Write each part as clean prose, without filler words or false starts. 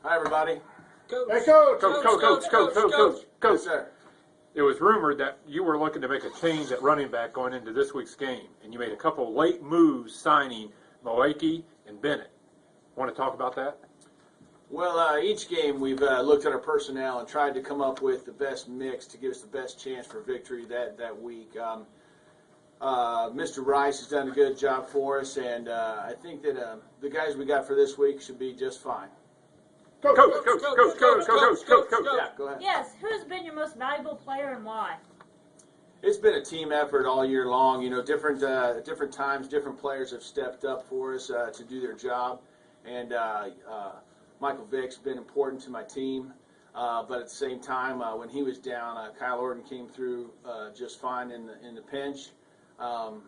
Hi, everybody. Coach. Hey, Coach! Coach, sir. It was rumored that you were looking to make a change at running back going into this week's game, and you made a couple late moves signing Moeki and Bennett. Want to talk about that? Well, each game we've looked at our personnel and tried to come up with the best mix to give us the best chance for victory that week. Mr. Rice has done a good job for us, and I think that the guys we got for this week should be just fine. Coach. Yeah, go ahead. Yes, who's been your most valuable player and why? It's been a team effort all year long. You know, different times, different players have stepped up for us to do their job, and Michael Vick's been important to my team. But at the same time, when he was down, Kyle Orton came through just fine in the pinch. And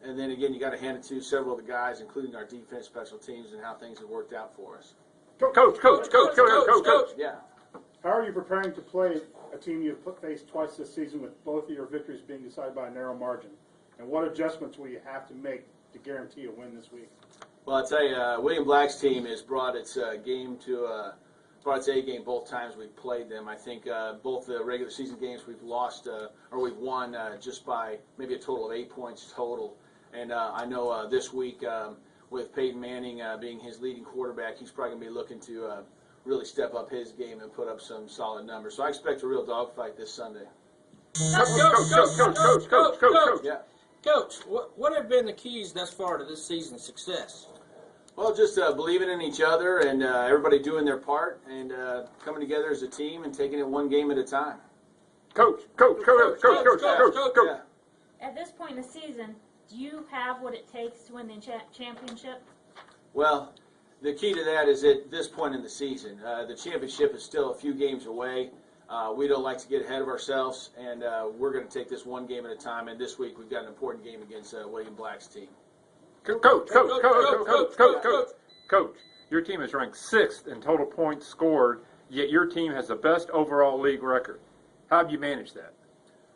then again, you got to hand it to several of the guys, including our defense, special teams, and how things have worked out for us. Coach. Yeah. How are you preparing to play a team you've faced twice this season with both of your victories being decided by a narrow margin? And what adjustments will you have to make to guarantee a win this week? Well, I'll tell you, William Black's team has brought its game to brought its A game both times we've played them. I think both the regular season games we've lost or we've won just by maybe a total of 8 points total. And I know this week with Peyton Manning being his leading quarterback, he's probably going to be looking to really step up his game and put up some solid numbers. So I expect a real dogfight this Sunday. Coach. Yeah. Coach, what have been the keys thus far to this season's success? Well, just believing in each other and everybody doing their part and coming together as a team and taking it one game at a time. Coach. Yeah. At this point in the season, do you have what it takes to win the championship? Well, the key to that is at this point in the season. The championship is still a few games away. We don't like to get ahead of ourselves, and we're going to take this one game at a time. And this week we've got an important game against William Black's team. Coach, your team is ranked 6th in total points scored, yet your team has the best overall league record. How have you managed that?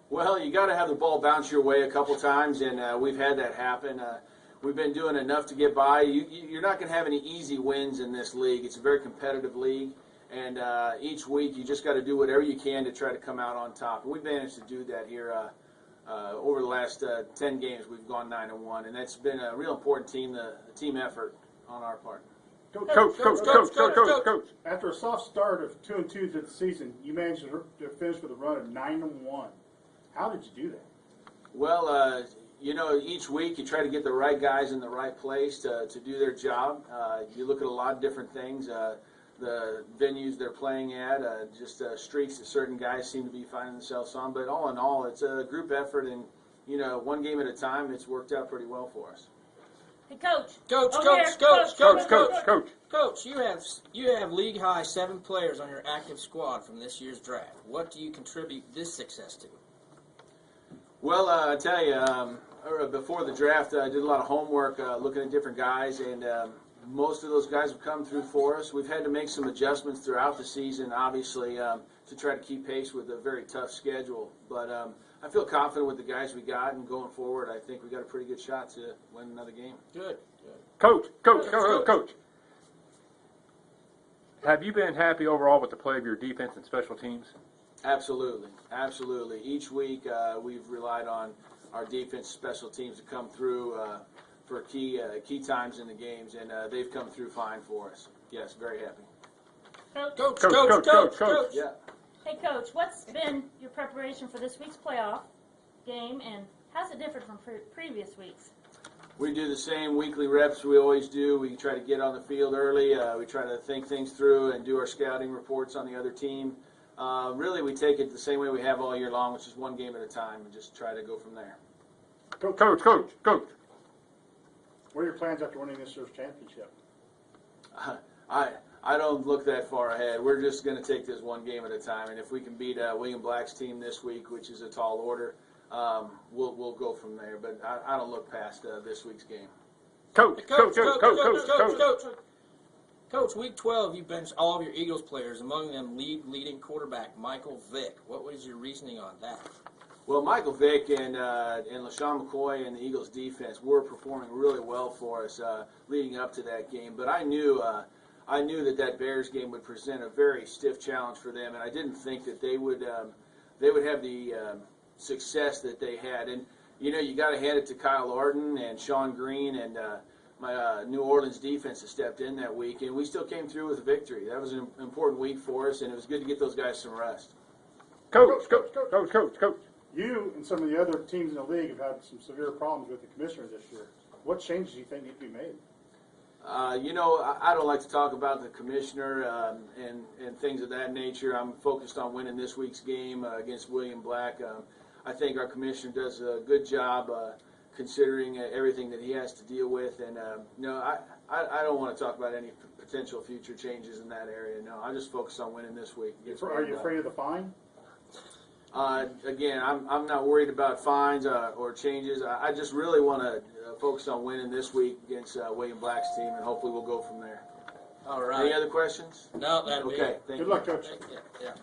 Well, you got to have the ball bounce your way a couple times, and we've had that happen. We've been doing enough to get by. You're not going to have any easy wins in this league. It's a very competitive league, and each week you just got to do whatever you can to try to come out on top. And we've managed to do that here. Over the last 10 games, we've gone 9-1, and that's been a real important team effort on our part. Coach. After a soft start of 2-2 to the season, you managed to finish with a run of 9-1. How did you do that? Well, you know, each week you try to get the right guys in the right place to do their job. You look at a lot of different things. The venues they're playing at, just streaks that certain guys seem to be finding themselves on. But all in all, it's a group effort, and, you know, one game at a time, it's worked out pretty well for us. Hey, Coach. Coach, you have league high 7 players on your active squad from this year's draft. What do you contribute this success to? Well, I tell you, before the draft, I did a lot of homework looking at different guys, and most of those guys have come through for us. We've had to make some adjustments throughout the season, obviously, to try to keep pace with a very tough schedule. But I feel confident with the guys we got, and going forward, I think we got a pretty good shot to win another game. Good. Coach. Have you been happy overall with the play of your defense and special teams? Absolutely. Each week we've relied on our defense, special teams to come through for key times in the games, and they've come through fine for us. Yes, very happy. Coach. Yeah. Hey, Coach, what's been your preparation for this week's playoff game, and how's it different from previous weeks? We do the same weekly reps we always do. We try to get on the field early. We try to think things through and do our scouting reports on the other team. Really, we take it the same way we have all year long, which is one game at a time, and just try to go from there. Coach. What are your plans after winning this year's championship? I don't look that far ahead. We're just going to take this one game at a time, and if we can beat William Black's team this week, which is a tall order, we'll go from there. But I don't look past this week's game. Coach. Coach, week 12, you benched all of your Eagles players, among them leading quarterback Michael Vick. What was your reasoning on that? Well, Michael Vick and LaShawn McCoy and the Eagles defense were performing really well for us leading up to that game. But I knew I knew that Bears game would present a very stiff challenge for them, and I didn't think that they would have the success that they had. And you got to hand it to Kyle Orton and Sean Green and my New Orleans defense has stepped in that week, and we still came through with a victory. That was an important week for us, and it was good to get those guys some rest. Coach. You and some of the other teams in the league have had some severe problems with the commissioner this year. What changes do you think need to be made? I don't like to talk about the commissioner and things of that nature. I'm focused on winning this week's game against William Black. I think our commissioner does a good job considering everything that he has to deal with. And, I don't want to talk about any potential future changes in that area. No, I'm just focused on winning this week. Are you afraid of the fine? Again, I'm not worried about fines or changes. I just really want to focus on winning this week against William Black's team, and hopefully we'll go from there. All right. Any other questions? No, that'd be Okay, it. thank Good you. luck, Coach. Yeah.